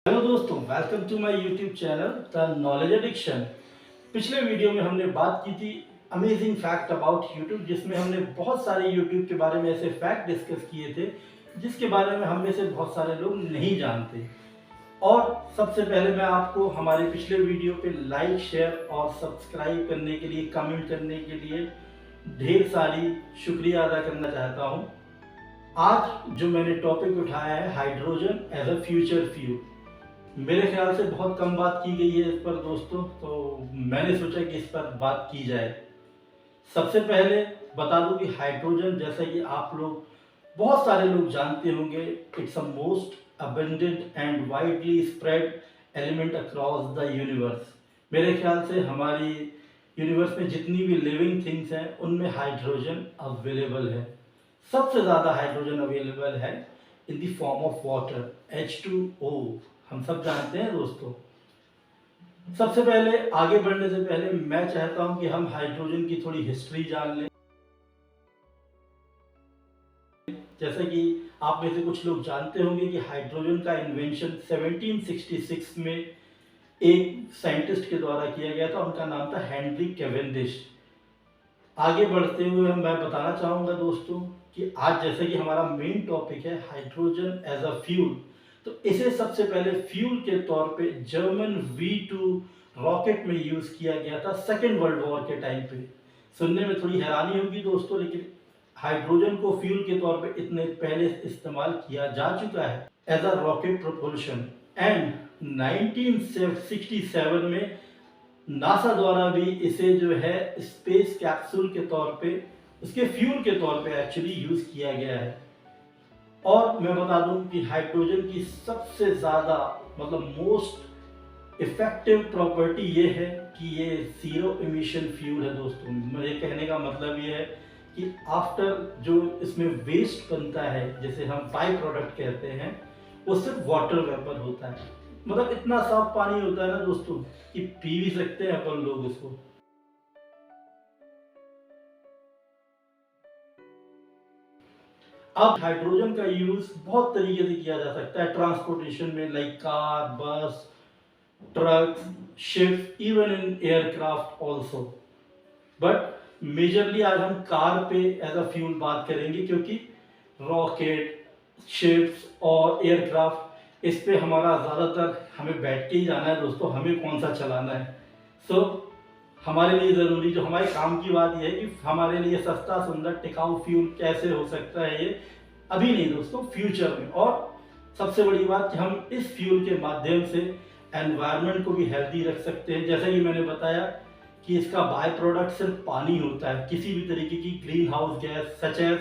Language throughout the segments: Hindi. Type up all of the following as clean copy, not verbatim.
हेलो दोस्तों, welcome to my YouTube channel the knowledge addiction. पिछले वीडियो में हमने बात की थी अमेजिंग फैक्ट अबाउट यूट्यूब, जिसमें हमने बहुत सारे यूट्यूब के बारे में ऐसे फैक्ट डिस्कस किए थे जिसके बारे में हम में से बहुत सारे लोग नहीं जानते। और सबसे पहले मैं आपको हमारे पिछले वीडियो पे लाइक, शेयर और सब्सक्राइब करने के लिए, कमेंट करने के लिए ढेर सारी शुक्रिया अदा करना चाहता हूँ। आज जो मैंने टॉपिक उठाया है, hydrogen as a future fuel. मेरे ख्याल से बहुत कम बात की गई है इस पर दोस्तों, तो मैंने सोचा कि इस पर बात की जाए। सबसे पहले बता दूं कि हाइड्रोजन, जैसा कि आप लोग बहुत सारे लोग जानते होंगे, it's a most abundant and widely spread element across the universe. मेरे ख्याल से हमारी यूनिवर्स में जितनी भी लिविंग थिंग्स हैं उनमें हाइड्रोजन अवेलेबल है। सबसे ज़्यादा हाइड्रोजन अवेलेबल है in the form of water, H2O। हम सब जानते हैं दोस्तों। सबसे पहले आगे बढ़ने से पहले मैं चाहता हूं कि हम हाइड्रोजन की थोड़ी हिस्ट्री जान लें। जैसे कि आप में से कुछ लोग जानते होंगे कि हाइड्रोजन का इन्वेंशन 1766 में एक साइंटिस्ट के द्वारा किया गया था। उनका नाम था हेनरी कैवेंडिश। आगे बढ़ते हुए मैं बताना चाहूँगा दोस्तों कि आज जैसे कि हमारा मेन टॉपिक है हाइड्रोजन एज अ फ्यूल, तो इसे सबसे पहले फ्यूल के तौर पे जर्मन V2 रॉकेट में यूज़ किया गया था सेकेंड वर्ल्ड वॉर के टाइम पे। सुनने में थोड़ी हैरानी होगी दोस्तों, लेकिन हाइड्रोजन को फ्यूल के तौर पे इतने पहले इस्तेमाल किया जा चुका है as a rocket propulsion. And 1967 में नासा द्वारा भी इसे जो है स्पेस कैप्सूल के तौर पे, उसके फ्यूल के तौर पे एक्चुअली यूज किया गया है। और मैं बता दूं कि हाइड्रोजन की सबसे ज़्यादा मतलब मोस्ट इफेक्टिव प्रॉपर्टी ये है कि ये जीरो इमिशन फ्यूल है दोस्तों। मेरे कहने का मतलब ये है कि आफ्टर जो इसमें वेस्ट बनता है, जैसे हम बाई प्रोडक्ट कहते हैं, वो सिर्फ वाटर वेपर होता है। मतलब इतना साफ पानी होता है ना दोस्तों कि पी भी सकते हैं अपन लोग इसको। अब हाइड्रोजन का यूज बहुत तरीके से किया जा सकता है ट्रांसपोर्टेशन में, लाइक कार, बस, truck, ship, even in aircraft also. But majorly आज हम कार पे एज अ फ्यूल बात करेंगे, क्योंकि रॉकेट, शिप्स और एयरक्राफ्ट, इस पे हमारा ज़्यादातर हमें बैठ के ही जाना है दोस्तों, हमें कौन सा चलाना है। सो हमारे लिए ज़रूरी, जो हमारे काम की बात यह है कि हमारे लिए सस्ता, सुंदर, टिकाऊ फ्यूल कैसे हो सकता है, ये अभी नहीं दोस्तों, फ्यूचर में। और सबसे बड़ी बात कि हम इस फ्यूल के माध्यम से एनवायरनमेंट को भी हेल्दी रख सकते हैं। जैसे कि मैंने बताया कि इसका बाय प्रोडक्ट सिर्फ पानी होता है, किसी भी तरीके की greenhouse gas such as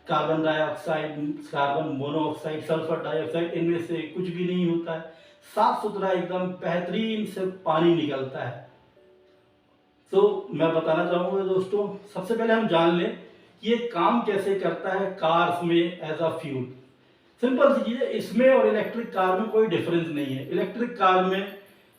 carbon dioxide, carbon monoxide, sulphur dioxide, इनमें से कुछ भी नहीं होता है। साफ सुथरा एकदम बेहतरीन से पानी निकलता है। तो मैं बताना चाहूँगा दोस्तों, सबसे पहले हम जान लें कि ये काम कैसे करता है कार्स में एज अ फ्यूल। सिंपल सी चीज़ है, इसमें और इलेक्ट्रिक कार में कोई डिफरेंस नहीं है। इलेक्ट्रिक कार में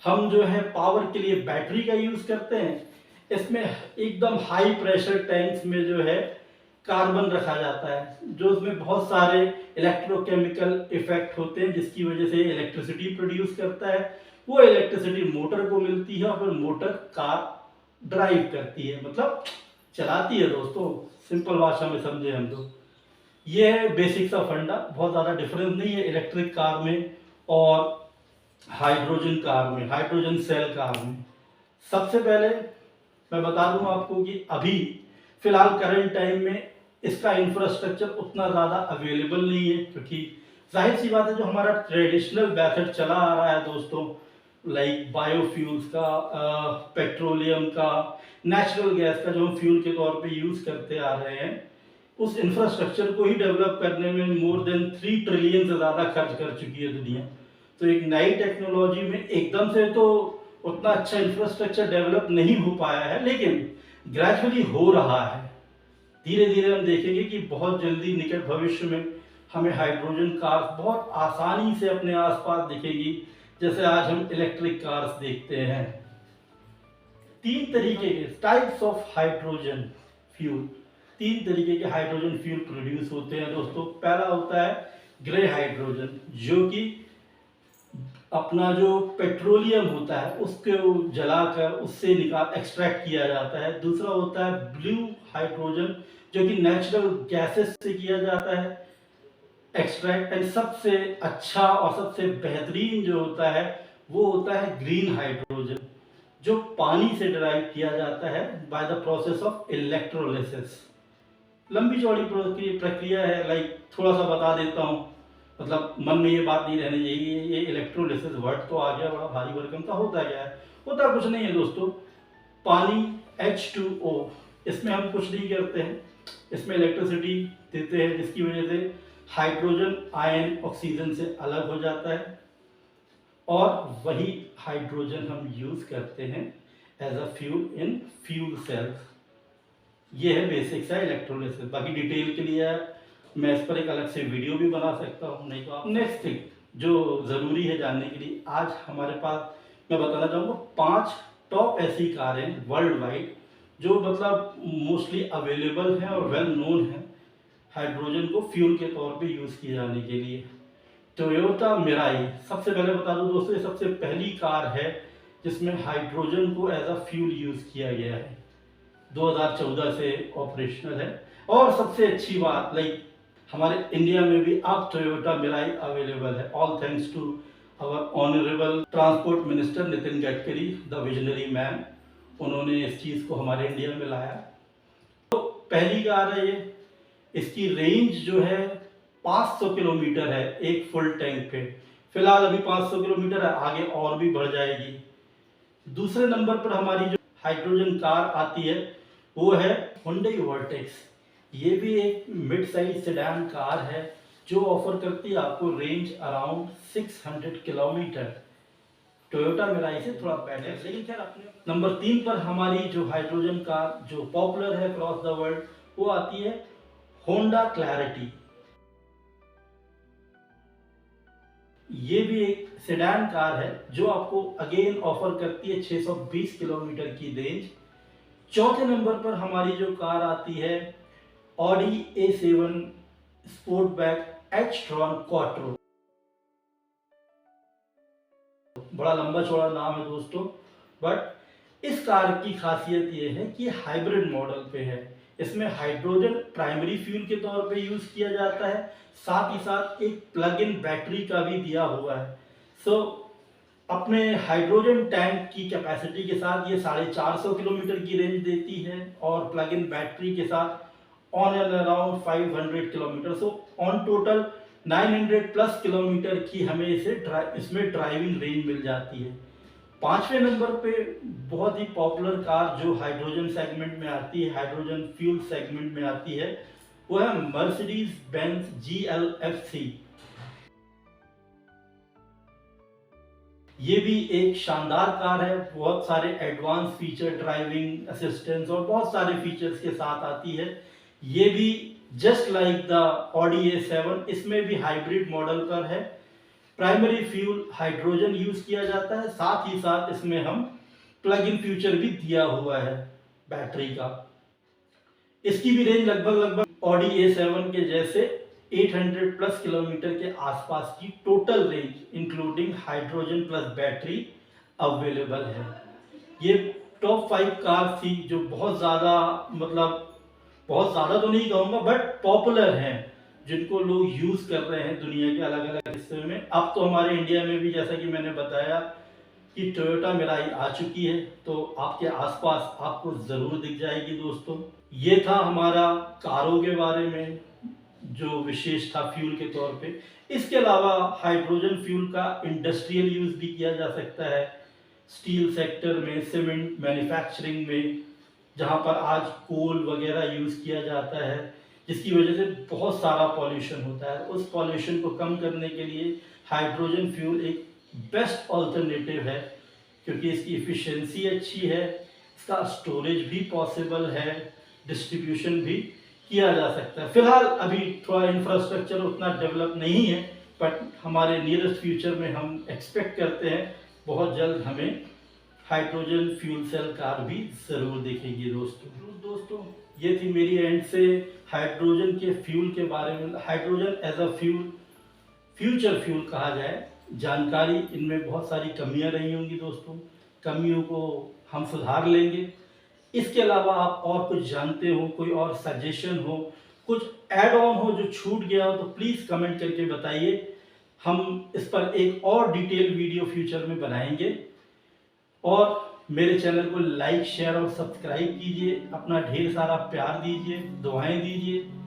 हम जो है पावर के लिए बैटरी का यूज़ करते हैं। इसमें एकदम हाई प्रेशर टैंक्स में जो है कार्बन रखा जाता है, जो उसमें बहुत सारे इलेक्ट्रोकेमिकल इफेक्ट होते हैं, जिसकी वजह से इलेक्ट्रिसिटी प्रोड्यूस करता है। वो इलेक्ट्रिसिटी मोटर को मिलती है और फिर मोटर कार ड्राइव करती है, मतलब चलाती है दोस्तों। सिंपल भाषा में समझे हम तो, ये है बेसिक सा फंडा। बहुत ज़्यादा डिफरेंस नहीं है इलेक्ट्रिक कार में और हाइड्रोजन कार में, हाइड्रोजन सेल कार में। सबसे पहले मैं बता दूं आपको कि अभी फिलहाल करंट टाइम में इसका इंफ्रास्ट्रक्चर उतना ज़्यादा अवेलेबल नहीं है, क्योंकि जाहिर सी बात है, जो हमारा ट्रेडिशनल मेथड चला आ रहा है दोस्तों, लाइक बायोफ्यूल्स का, पेट्रोलियम का, नेचुरल गैस का, जो हम फ्यूल के तौर पे यूज़ करते आ रहे हैं, उस इंफ्रास्ट्रक्चर को ही डेवलप करने में मोर देन 3 ट्रिलियन से ज़्यादा खर्च कर चुकी है दुनिया। तो एक नई टेक्नोलॉजी में एकदम से तो उतना अच्छा इंफ्रास्ट्रक्चर डेवलप नहीं हो पाया है, लेकिन ग्रेजुअली हो रहा है। धीरे धीरे हम देखेंगे कि बहुत जल्दी निकट भविष्य में हमें हाइड्रोजन कार्स बहुत आसानी से अपने आसपास दिखेगी, जैसे आज हम इलेक्ट्रिक कार्स देखते हैं। 3 तरीके के टाइप्स ऑफ हाइड्रोजन फ्यूल, 3 तरीके के हाइड्रोजन फ्यूल प्रोड्यूस होते हैं दोस्तों। पहला होता है ग्रे हाइड्रोजन, जो कि अपना जो पेट्रोलियम होता है उसको जलाकर उससे निकाल एक्सट्रैक्ट किया जाता है। दूसरा होता है ब्लू हाइड्रोजन, जो कि नेचुरल गैसेस से किया जाता है एक्सट्रैक्ट। एंड सबसे अच्छा और सबसे बेहतरीन जो होता है वो होता है ग्रीन हाइड्रोजन, जो पानी से डिराइव किया जाता है by the process of electrolysis. लंबी चौड़ी प्रक्रिया है, लाइक थोड़ा सा बता देता हूँ, मतलब मन में ये बात नहीं रहनी चाहिए ये इलेक्ट्रोलिसिस वर्ड तो आ गया बड़ा भारी भरकम सा। होता क्या है? होता कुछ नहीं है दोस्तों, पानी H2O, इसमें हम कुछ नहीं करते हैं, इसमें इलेक्ट्रिसिटी देते हैं जिसकी वजह से हाइड्रोजन आयन ऑक्सीजन से अलग हो जाता है और वही हाइड्रोजन हम यूज करते हैं as a fuel in fuel cells. ये है बेसिक सा इलेक्ट्रोलिसिस। बाकी डिटेल के लिए मैं इस पर एक अलग से वीडियो भी बना सकता हूँ, नहीं तो आप। नेक्स्ट थिंग जो ज़रूरी है जानने के लिए, आज हमारे पास मैं बताना चाहूँगा 5 टॉप ऐसी कारें वर्ल्ड वाइड जो मतलब मोस्टली अवेलेबल हैं और वेल नोन हैं हाइड्रोजन को फ्यूल के तौर पे यूज़ किए जाने के लिए। टोयोटा मिराई सबसे पहले बता दूं दोस्तों, ये सबसे पहली कार है जिसमें हाइड्रोजन को एज अ फ्यूल यूज़ किया गया है, 2014 से ऑपरेशनल है। और सबसे अच्छी बात, लाइक हमारे इंडिया में भी अब टोयोटा मिराई अवेलेबल है, all thanks to our honourable transport minister Nitin Gadkari, the visionary man. उन्होंने इस चीज़ को हमारे इंडिया में लाया। तो पहली कार है ये, इसकी रेंज जो है 500 किलोमीटर है एक फुल टैंक पे। फिलहाल अभी 500 किलोमीटर है, आगे और भी बढ़ जाएगी। दूसरे नंबर पर हमारी जो हाइड्रोजन कार आती है वो है Hyundai वर्टेक्स। ये भी एक मिड साइज सेडान कार है जो ऑफर करती है आपको range around 600 kilometre. Toyota Mirai से थोड़ा बेटर है, लेकिन खैर अपने नंबर 3 पर हमारी जो हाइड्रोजन कार जो पॉपुलर है अक्रॉस द वर्ल्ड वो आती है होंडा क्लैरिटी। ये भी एक सेडान कार है जो आपको अगेन ऑफर करती है 620 किलोमीटर की रेंज। चौथे नंबर पर हमारी जो कार आती है Audi A7 Sportback H-Tron quattro. बड़ा लंबा चौड़ा नाम है दोस्तों, बट इस कार की खासियत ये है कि हाइब्रिड मॉडल पे है। इसमें हाइड्रोजन प्राइमरी फ्यूल के तौर पे यूज किया जाता है, साथ ही साथ एक प्लग इन बैटरी का भी दिया हुआ है। सो अपने हाइड्रोजन टैंक की कैपेसिटी के साथ ये 450 किलोमीटर की रेंज देती है और प्लग इन बैटरी के साथ on and around 500 kilometre. So on total 900 plus kilometre की हमें इसमें ड्राइविंग रेंज मिल जाती है। पांचवें नंबर पे बहुत ही पॉपुलर कार जो हाइड्रोजन सेगमेंट में आती है, हाइड्रोजन फ्यूल सेगमेंट में आती है, वो है मर्सिडीज बेंज GLFC। ये भी एक शानदार कार है, बहुत सारे एडवांस फीचर, ड्राइविंग असिस्टेंस और बहुत सारे फीचर्स के साथ आती है। ये भी just like the Audi A7 इसमें भी हाइब्रिड मॉडल पर है। प्राइमरी फ्यूल हाइड्रोजन यूज किया जाता है, साथ ही साथ इसमें हम प्लग इन फ्यूचर भी दिया हुआ है बैटरी का। इसकी भी रेंज लगभग ऑडी A7 के जैसे 800 प्लस किलोमीटर के आसपास की total range including hydrogen plus battery available है। ये टॉप 5 कार थी जो बहुत ज़्यादा, मतलब बहुत ज़्यादा तो नहीं कहूँगा बट पॉपुलर हैं, जिनको लोग यूज़ कर रहे हैं दुनिया के अलग अलग हिस्से में। अब तो हमारे इंडिया में भी जैसा कि मैंने बताया कि टोयोटा मिराई आ चुकी है, तो आपके आसपास आपको ज़रूर दिख जाएगी दोस्तों। ये था हमारा कारों के बारे में जो विशेष था फ्यूल के तौर पे। इसके अलावा हाइड्रोजन फ्यूल का इंडस्ट्रियल यूज़ भी किया जा सकता है, स्टील सेक्टर में, सीमेंट मैन्युफैक्चरिंग में, जहाँ पर आज कोल वगैरह यूज़ किया जाता है, जिसकी वजह से बहुत सारा पॉल्यूशन होता है। उस पॉल्यूशन को कम करने के लिए हाइड्रोजन फ्यूल एक बेस्ट ऑल्टरनेटिव है, क्योंकि इसकी इफ़िशियंसी अच्छी है, इसका स्टोरेज भी पॉसिबल है, डिस्ट्रीब्यूशन भी किया जा सकता है। फिलहाल अभी थोड़ा इंफ्रास्ट्रक्चर उतना डेवलप नहीं है, बट हमारे नियरेस्ट फ्यूचर में हम एक्सपेक्ट करते हैं बहुत जल्द हमें हाइड्रोजन फ्यूल सेल कार भी ज़रूर देखेंगी दोस्तों ये थी मेरी एंड से हाइड्रोजन के फ्यूल के बारे में। Hydrogen as a fuel, future fuel कहा जाए जानकारी, इनमें बहुत सारी कमियां रही होंगी दोस्तों। कमियों को हम सुधार लेंगे। इसके अलावा आप और कुछ जानते हो, कोई और सजेशन हो, कुछ ऐड ऑन हो जो छूट गया हो, तो प्लीज़ कमेंट करके बताइए। हम इस पर एक और डिटेल वीडियो फ्यूचर में बनाएंगे। और मेरे चैनल को लाइक, शेयर और सब्सक्राइब कीजिए। अपना ढेर सारा प्यार दीजिए, दुआएं दीजिए।